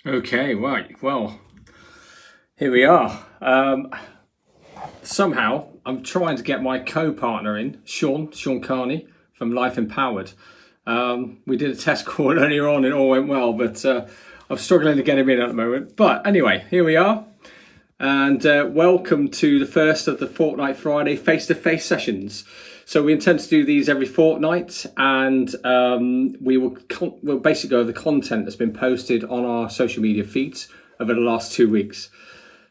Okay, right. Well, here we are. Somehow, I'm trying to get my co-partner in, Sean Carney from Life Empowered. We did a test call earlier on and it all went well, but I'm struggling to get him in at the moment. But anyway, here we are. And welcome to the first of the Fortnight Friday face-to-face sessions. So we intend to do these every fortnight, and we'll basically go over the content that's been posted on our social media feeds over the last 2 weeks.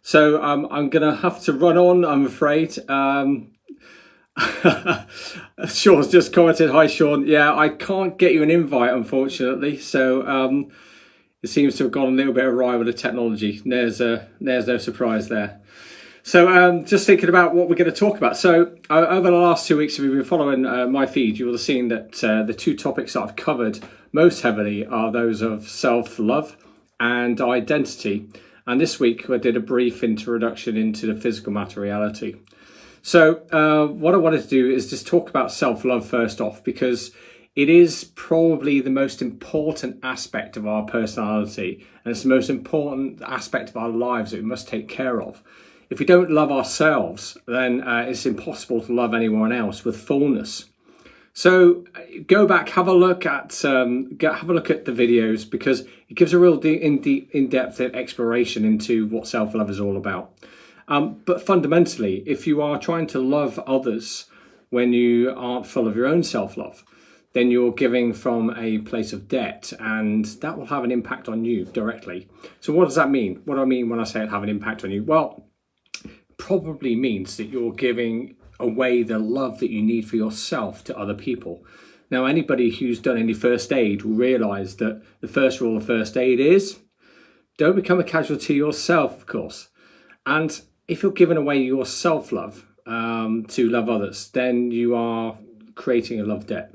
So I'm going to have to run on, I'm afraid. Sean's just commented, hi Sean. Yeah, I can't get you an invite, unfortunately. So it seems to have gone a little bit awry with the technology. There's no surprise there. So just thinking about what we're going to talk about. So over the last 2 weeks, if you've been following my feed, you will have seen that the two topics that I've covered most heavily are those of self-love and identity. And this week, I did a brief introduction into the physical matter reality. So what I wanted to do is just talk about self-love first off, because it is probably the most important aspect of our personality, and it's the most important aspect of our lives that we must take care of. If we don't love ourselves, then it's impossible to love anyone else with fullness. So go back, have a look at the videos, because it gives a real in-depth exploration into what self-love is all about. But fundamentally, if you are trying to love others when you aren't full of your own self-love, then you're giving from a place of debt, and that will have an impact on you directly. So what does that mean? What do I mean when I say it have an impact on you? Well, probably means that you're giving away the love that you need for yourself to other people. Now, anybody who's done any first aid will realise that the first rule of first aid is don't become a casualty yourself, of course. And if you're giving away your self-love to love others, then you are creating a love debt.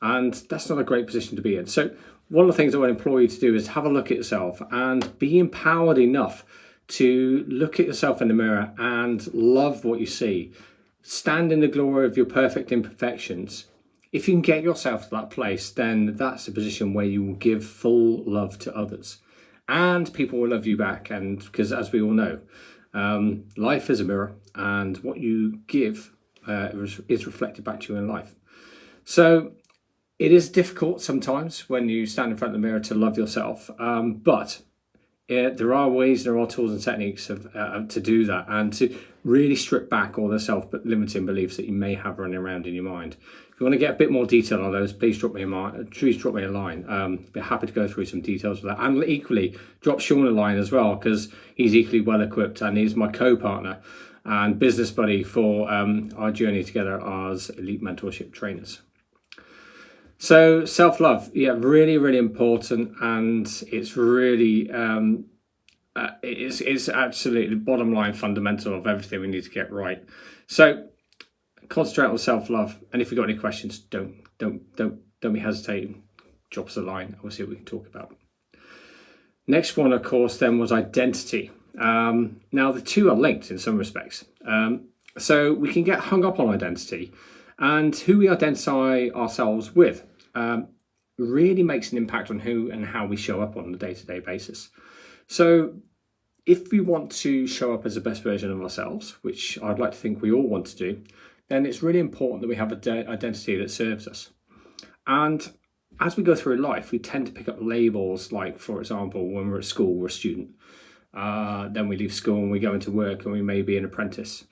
And that's not a great position to be in. So one of the things I would implore you to do is have a look at yourself and be empowered enough to look at yourself in the mirror and love what you see. Stand in the glory of your perfect imperfections. If you can get yourself to that place, then that's a position where you will give full love to others. And people will love you back. And because as we all know, life is a mirror, and what you give is reflected back to you in life. So it is difficult sometimes when you stand in front of the mirror to love yourself, but there are ways, there are tools and techniques to do that, and to really strip back all the self-limiting beliefs that you may have running around in your mind. If you want to get a bit more detail on those, please drop me a line. Be happy to go through some details of that, and equally drop Sean a line as well, because he's equally well equipped, and he's my co-partner and business buddy for our journey together as elite mentorship trainers. So self-love, yeah, really, really important, and it's really it's absolutely the bottom line fundamental of everything we need to get right. So concentrate on self-love, and if you've got any questions, don't be hesitating. Drop us a line. We'll see what we can talk about. Next one, of course, then was identity. Now the two are linked in some respects. So we can get hung up on identity, and who we identify ourselves with really makes an impact on who and how we show up on a day-to-day basis. So if we want to show up as the best version of ourselves, which I'd like to think we all want to do, then it's really important that we have an identity that serves us. And as we go through life, we tend to pick up labels like, for example, when we're at school, we're a student. Then we leave school and we go into work, and we may be an apprentice,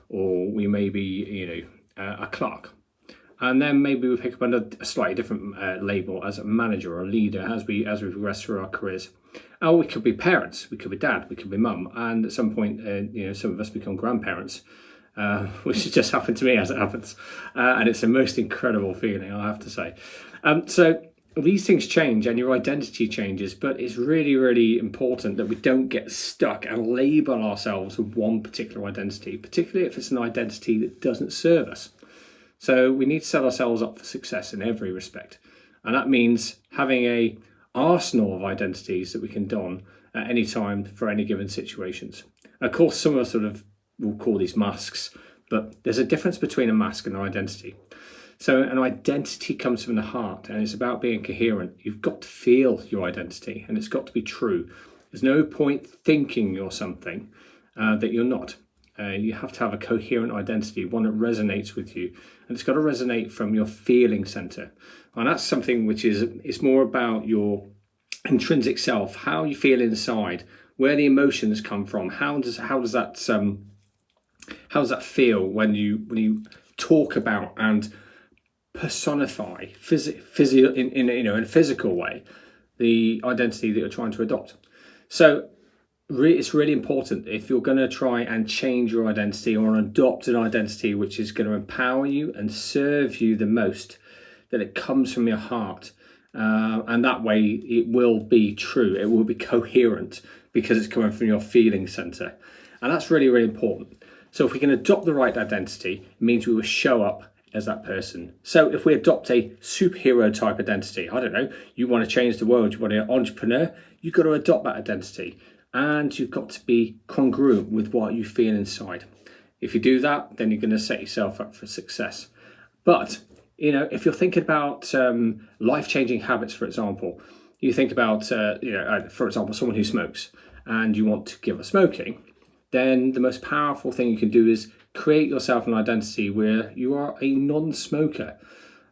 or we may be, a clerk. And then maybe we pick up a slightly different label as a manager or a leader as we progress through our careers. Or we could be parents, we could be dad, we could be mum, and at some point, some of us become grandparents, which has just happened to me as it happens. And it's the most incredible feeling, I have to say. So these things change and your identity changes, but it's really, really important that we don't get stuck and label ourselves with one particular identity, particularly if it's an identity that doesn't serve us. So we need to set ourselves up for success in every respect. And that means having a arsenal of identities that we can don at any time for any given situations. Of course, some of us will call these masks, but there's a difference between a mask and an identity. So an identity comes from the heart, and it's about being coherent. You've got to feel your identity, and it's got to be true. There's no point thinking you're something that you're not. You have to have a coherent identity, one that resonates with you, and it's got to resonate from your feeling center. And that's something which is, it's more about your intrinsic self, how you feel inside, where the emotions come from. How does that feel when you talk about and personify in a physical way the identity that you're trying to adopt? So it's really important, if you're going to try and change your identity or adopt an identity which is going to empower you and serve you the most, that it comes from your heart. And that way it will be true, it will be coherent, because it's coming from your feeling center. And that's really, really important. So if we can adopt the right identity, it means we will show up as that person. So if we adopt a superhero type identity, I don't know, you want to change the world, you want to be an entrepreneur, you've got to adopt that identity. And you've got to be congruent with what you feel inside. If you do that, then you're going to set yourself up for success. But, if you're thinking about life-changing habits, for example, you think about, for example, someone who smokes and you want to give up smoking, then the most powerful thing you can do is create yourself an identity where you are a non-smoker,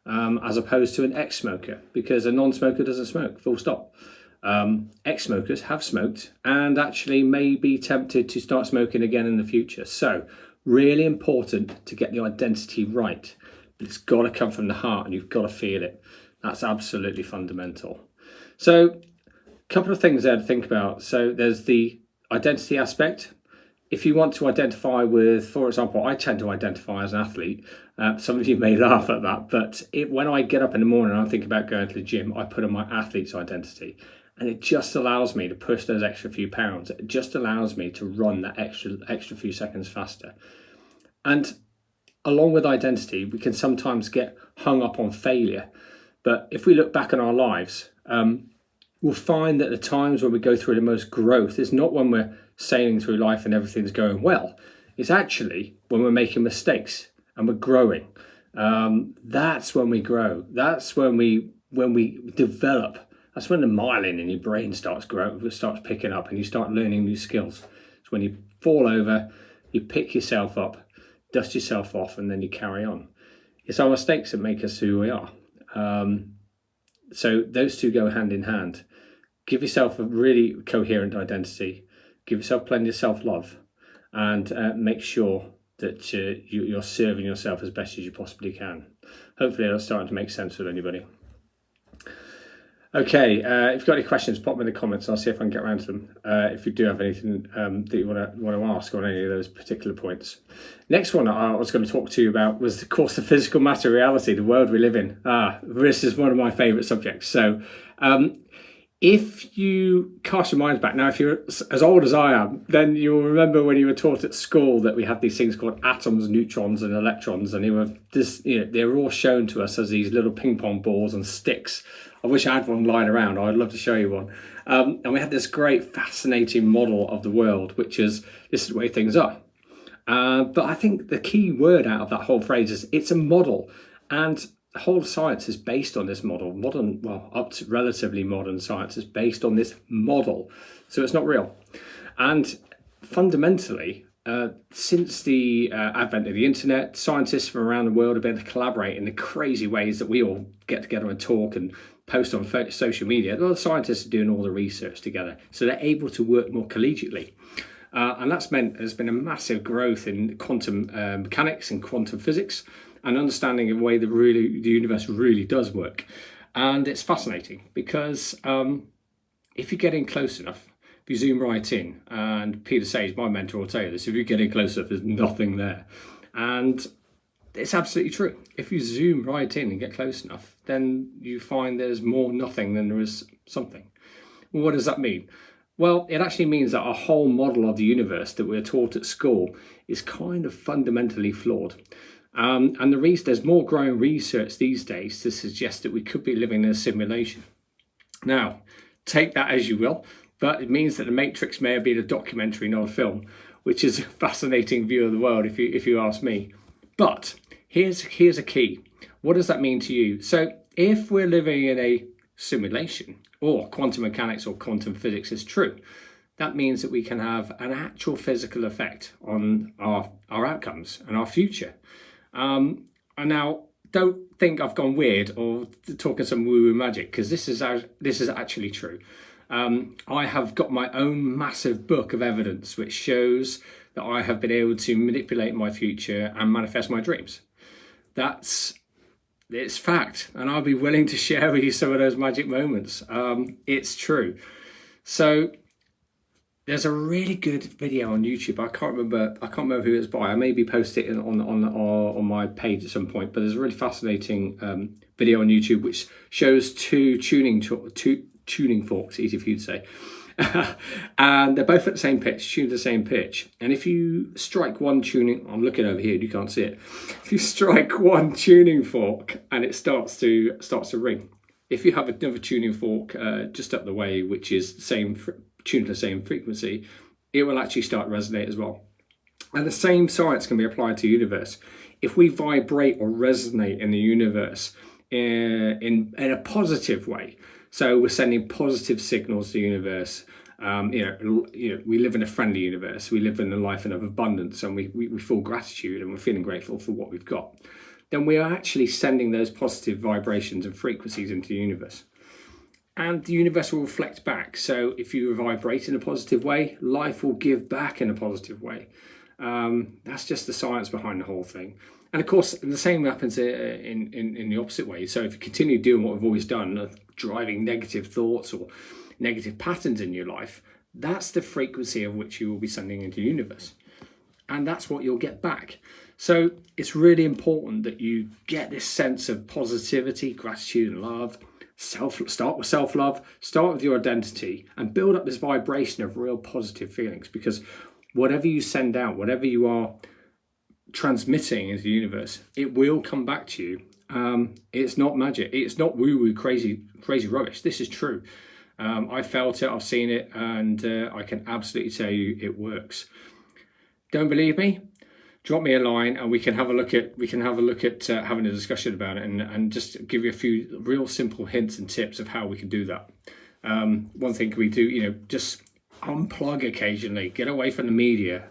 as opposed to an ex-smoker, because a non-smoker doesn't smoke, full stop. Ex-smokers have smoked and actually may be tempted to start smoking again in the future. So really important to get the identity right, but it's got to come from the heart and you've got to feel it. That's absolutely fundamental. So a couple of things there to think about. So there's the identity aspect. If you want to identify with, for example, I tend to identify as an athlete. Some of you may laugh at that, but when I get up in the morning and I think about going to the gym, I put on my athlete's identity. And it just allows me to push those extra few pounds. It just allows me to run that extra few seconds faster. And along with identity, we can sometimes get hung up on failure. But if we look back on our lives, we'll find that the times when we go through the most growth is not when we're sailing through life and everything's going well. It's actually when we're making mistakes and we're growing. That's when we grow. That's when we develop. That's when the myelin in your brain starts picking up and you start learning new skills. It's when you fall over, you pick yourself up, dust yourself off, and then you carry on. It's our mistakes that make us who we are. So those two go hand in hand. Give yourself a really coherent identity. Give yourself plenty of self-love, and make sure that you're serving yourself as best as you possibly can. Hopefully that's starting to make sense with anybody. Okay, if you've got any questions, pop them in the comments. I'll see if I can get around to them. If you do have anything that you want to ask on any of those particular points. Next one I was going to talk to you about was, of course, the physical matter reality, the world we live in. This is one of my favourite subjects. So if you cast your minds back, now if you're as old as I am, then you'll remember when you were taught at school that we had these things called atoms, neutrons and electrons, and they were all shown to us as these little ping pong balls and sticks. I wish I had one lying around. I'd love to show you one. And we had this great, fascinating model of the world, which is, this is the way things are. But I think the key word out of that whole phrase is it's a model. And the whole science is based on this model. Up to relatively modern science is based on this model. So it's not real. And fundamentally, since the advent of the internet, scientists from around the world have been able to collaborate in the crazy ways that we all get together and talk and post on social media. Well, the scientists are doing all the research together, so they're able to work more collegiately. And that's meant there's been a massive growth in quantum mechanics and quantum physics, and understanding of the way that the universe really does work. And it's fascinating because if you get in close enough, if you zoom right in, and Peter Sage, my mentor, will tell you this, if you get in close enough, there's nothing there. And it's absolutely true. If you zoom right in and get close enough, then you find there's more nothing than there is something. Well, what does that mean? Well, it actually means that our whole model of the universe that we're taught at school is kind of fundamentally flawed. And there's more growing research these days to suggest that we could be living in a simulation. Now, take that as you will, but it means that The Matrix may have been a documentary, not a film, which is a fascinating view of the world, if you ask me. But here's a key. What does that mean to you? So if we're living in a simulation, or quantum mechanics or quantum physics is true, that means that we can have an actual physical effect on our outcomes and our future. And now, don't think I've gone weird or talking some woo-woo magic, because this is actually true. I have got my own massive book of evidence which shows that I have been able to manipulate my future and manifest my dreams. It's fact, and I'll be willing to share with you some of those magic moments. It's true. So there's a really good video on YouTube. I can't remember who it's by. I maybe post it on my page at some point. But there's a really fascinating video on YouTube which shows two tuning forks, easy for you to say, and they're both at the same pitch, tuned to the same pitch. And if you strike one tuning, I'm looking over here, you can't see it. If you strike one tuning fork and it starts to ring. If you have another tuning fork just up the way, which is the same tuned to the same frequency, it will actually start to resonate as well. And the same science can be applied to the universe. If we vibrate or resonate in the universe in a positive way, so we're sending positive signals to the universe. We live in a friendly universe. We live in a life of abundance, and we feel gratitude, and we're feeling grateful for what we've got. Then we are actually sending those positive vibrations and frequencies into the universe. And the universe will reflect back. So if you vibrate in a positive way, life will give back in a positive way. That's just the science behind the whole thing. And of course, the same happens in the opposite way. So if you continue doing what we've always done, driving negative thoughts or negative patterns in your life, that's the frequency of which you will be sending into the universe. And that's what you'll get back. So it's really important that you get this sense of positivity, gratitude and love. Start with self-love, start with your identity, and build up this vibration of real positive feelings, because whatever you send out, whatever you are transmitting into the universe, it will come back to you. It's not magic. It's not woo-woo crazy rubbish. This is true. I felt it, I've seen it, and I can absolutely tell you it works. Don't believe me? Drop me a line and we can have a look at having a discussion about it, and just give you a few real simple hints and tips of how we can do that. One thing we do, just unplug occasionally, get away from the media.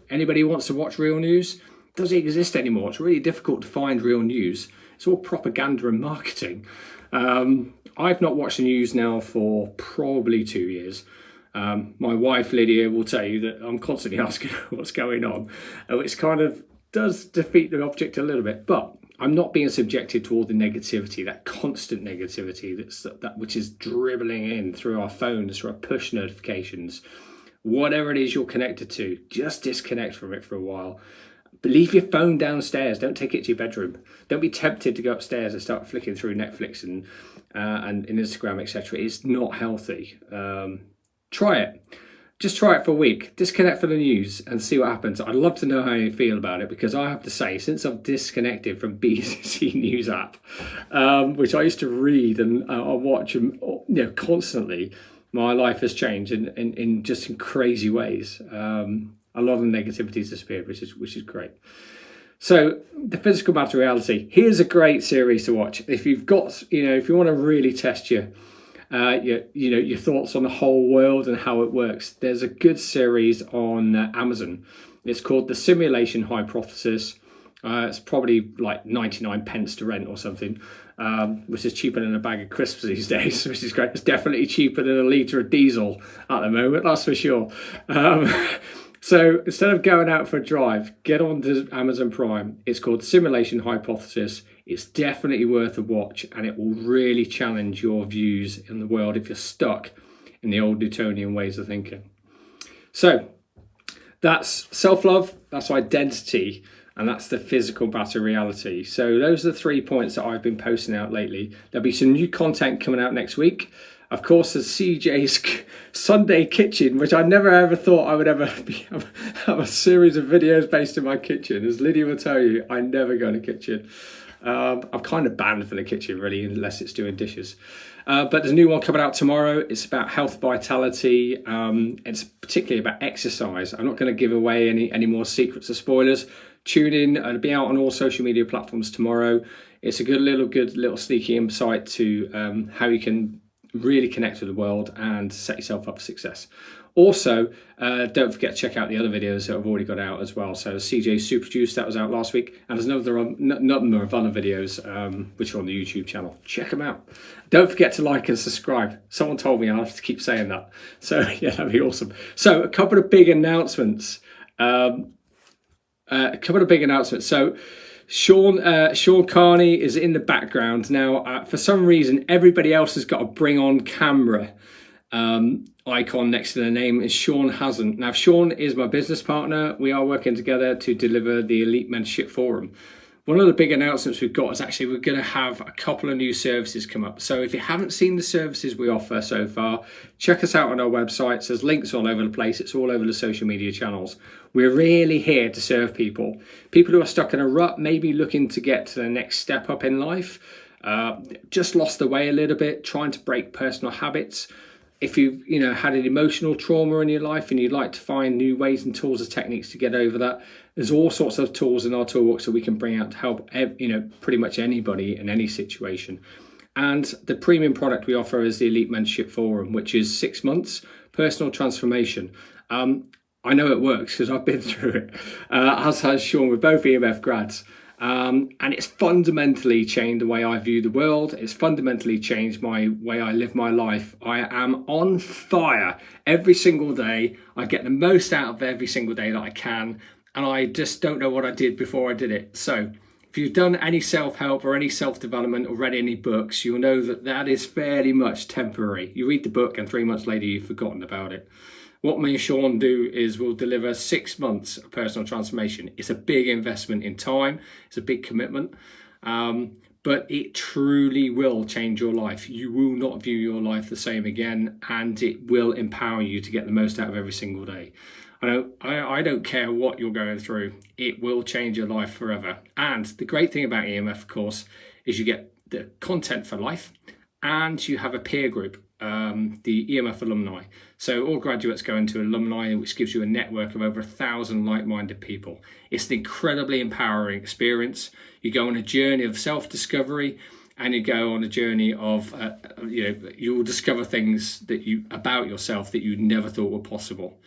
Anybody who wants to watch real news, doesn't exist anymore. It's really difficult to find real news. It's all propaganda and marketing. I've not watched the news now for probably 2 years. My wife Lydia will tell you that I'm constantly asking what's going on, which kind of does defeat the object a little bit. But I'm not being subjected to all the negativity, that constant negativity that which is dribbling in through our phones, through our push notifications, whatever it is you're connected to. Just disconnect from it for a while. Leave your phone downstairs. Don't take it to your bedroom. Don't be tempted to go upstairs and start flicking through Netflix and Instagram, etc. It's not healthy. Try it. Just try it for a week. Disconnect from the news and see what happens. I'd love to know how you feel about it, because I have to say, since I've disconnected from BBC News app, which I used to read and watch constantly, my life has changed in just crazy ways. A lot of negativity's disappeared, which is great. So the physical matter reality. Here's a great series to watch if you've got, if you want to really test your thoughts on the whole world and how it works. There's a good series on Amazon. It's called The Simulation Hypothesis. It's probably like 99 pence to rent or something, which is cheaper than a bag of crisps these days, which is great. It's definitely cheaper than a litre of diesel at the moment, that's for sure. So instead of going out for a drive, get on to Amazon Prime. It's called Simulation Hypothesis. It's definitely worth a watch, and it will really challenge your views in the world if you're stuck in the old Newtonian ways of thinking. So that's self-love, that's identity, and that's the physical matter reality. So those are the 3 points that I've been posting out lately. There'll be some new content coming out next week. Of course, there's CJ's Sunday Kitchen, which I never ever thought I would ever have a series of videos based in my kitchen. As Lydia will tell you, I never go in the kitchen. I'm kind of banned from the kitchen, really, unless it's doing dishes. But there's a new one coming out tomorrow. It's about health, vitality. It's particularly about exercise. I'm not going to give away any more secrets or spoilers. Tune in. It'll be out on all social media platforms tomorrow. It's a good little sneaky insight to how you can really connect with the world and set yourself up for success. Also, don't forget to check out the other videos that have already got out as well. So CJ Super Juice, that was out last week, and there's another number of other videos which are on the YouTube channel. Check them out. Don't forget to like and subscribe. Someone told me I have to keep saying that. So yeah, that'd be awesome. So a couple of big announcements. So Sean Carney is in the background now. For some reason, everybody else has got a bring on camera icon next to their name, and Sean hasn't. Now, Sean is my business partner. We are working together to deliver the Elite Mentorship Forum. One of the big announcements we've got is actually we're going to have a couple of new services come up. So if you haven't seen the services we offer so far, check us out on our websites. There's links all over the place. It's all over the social media channels. We're really here to serve people who are stuck in a rut, maybe looking to get to the next step up in life, just lost the way a little bit, trying to break personal habits. If you've had an emotional trauma in your life and you'd like to find new ways and tools and techniques to get over that, there's all sorts of tools in our toolbox that we can bring out to help pretty much anybody in any situation. And the premium product we offer is the Elite Mentorship Forum, which is 6 months personal transformation. I know it works because I've been through it, as has Sean. We're both EMF grads. And it's fundamentally changed the way I view the world. It's fundamentally changed my way I live my life. I am on fire every single day. I get the most out of every single day that I can. And I just don't know what I did before I did it. So if you've done any self-help or any self-development or read any books, you'll know that that is fairly much temporary. You read the book and 3 months later, you've forgotten about it. What me and Sean do is we'll deliver 6 months of personal transformation. It's a big investment in time. It's a big commitment, but it truly will change your life. You will not view your life the same again, and it will empower you to get the most out of every single day. I don't care what you're going through. It will change your life forever. And the great thing about EMF, of course, is you get the content for life, and you have a peer group. The EMF alumni. So all graduates go into alumni, which gives you a network of over 1,000 like-minded people. It's an incredibly empowering experience. You go on a journey of self-discovery, and you go on a journey of, you'll discover things about yourself that you never thought were possible.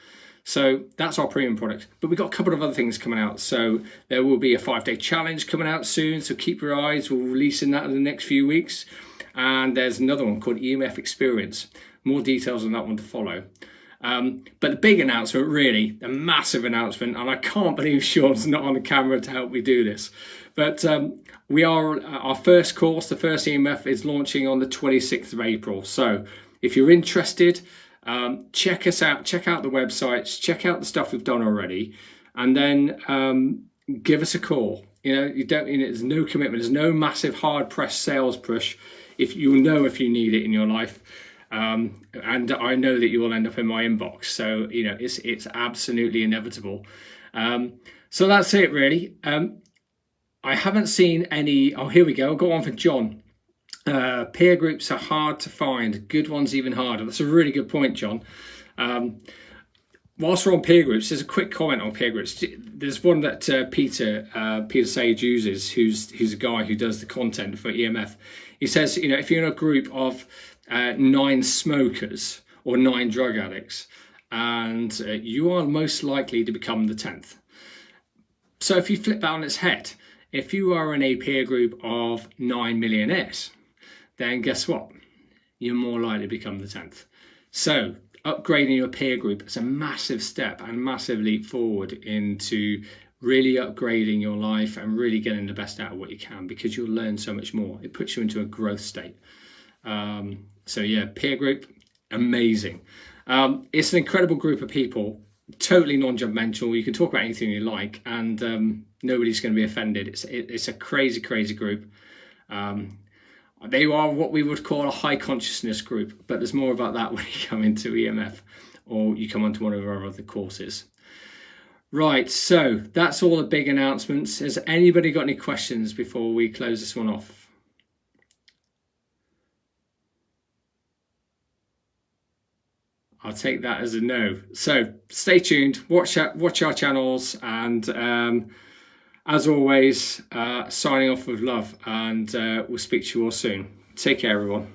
So that's our premium product. But we've got a couple of other things coming out. So there will be a 5-day challenge coming out soon. So keep your eyes. We'll release that in the next few weeks. And there's another one called EMF Experience. More details on that one to follow. But the big announcement, really, a massive announcement, and I can't believe Sean's not on the camera to help me do this. But our first course, the first EMF, is launching on the 26th of April. So if you're interested, check us out, check out the websites, check out the stuff we've done already, and then give us a call. There's no commitment, there's no massive hard press sales push. If you know if you need it in your life, and I know that you will end up in my inbox, so it's absolutely inevitable. So that's it, really. I haven't seen any. Oh, here we go. I'll go on for John. Peer groups are hard to find. Good ones even harder. That's a really good point, John. Whilst we're on peer groups, there's a quick comment on peer groups. There's one that Peter Sage uses, who's a guy who does the content for EMF. He says, if you're in a group of 9 smokers or 9 drug addicts, and you are most likely to become the 10th. So if you flip that on its head, if you are in a peer group of 9 millionaires, then guess what? You're more likely to become the 10th. So upgrading your peer group is a massive step and massive leap forward into really upgrading your life and really getting the best out of what you can, because you'll learn so much more. It puts you into a growth state. So yeah, peer group, amazing. It's an incredible group of people, totally non-judgmental. You can talk about anything you like, and nobody's going to be offended. It's a crazy, crazy group. They are what we would call a high consciousness group, but there's more about that when you come into EMF or you come onto one of our other courses. Right, so that's all the big announcements. Has anybody got any questions before we close this one off? I'll take that as a no. So stay tuned, watch our channels, and as always, signing off with love, and we'll speak to you all soon. Take care, everyone.